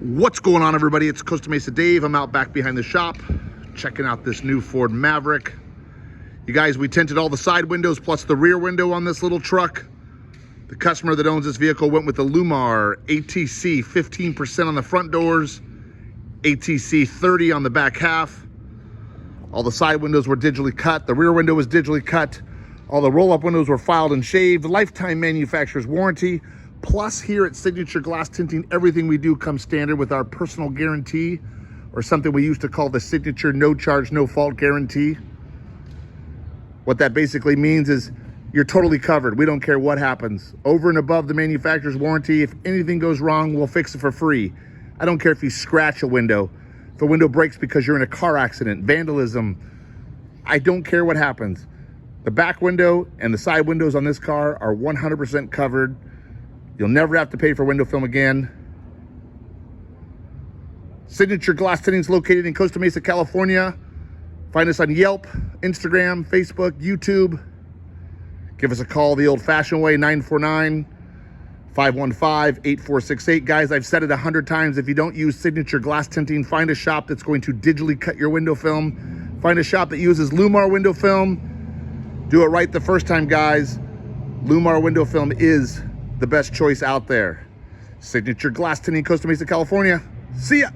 What's going on, everybody? It's Costa Mesa Dave. I'm out back behind the shop checking out this new Ford Maverick. You guys, we tinted all the side windows plus the rear window on this little truck. The customer that owns this vehicle went with the Lumar ATC 15% on the front doors, ATC 30 on the back half. All the side windows were digitally cut. The rear window was digitally cut. All the roll-up windows were filed and shaved. Lifetime manufacturer's warranty. Plus, here at Signature Glass Tinting, everything we do comes standard with our personal guarantee, or something we used to call the Signature No Charge, No Fault Guarantee. What that basically means is you're totally covered. We don't care what happens. Over and above the manufacturer's warranty, if anything goes wrong, we'll fix it for free. I don't care if you scratch a window, if a window breaks because you're in a car accident, vandalism. I don't care what happens. The back window and the side windows on this car are 100% covered. You'll never have to pay for window film again. Signature Glass Tinting is located in Costa Mesa, California. Find us on YELP, Instagram, Facebook, YouTube. Give us a call the old-fashioned way, 949-515-8468. Guys, I've said it 100 times. If you don't use Signature Glass Tinting, find a shop that's going to digitally cut your window film. Find a shop that uses Lumar window film. Do it right the first time, guys. Lumar window film is the best choice out there. Signature Glass Tinting, Costa Mesa, California. See ya.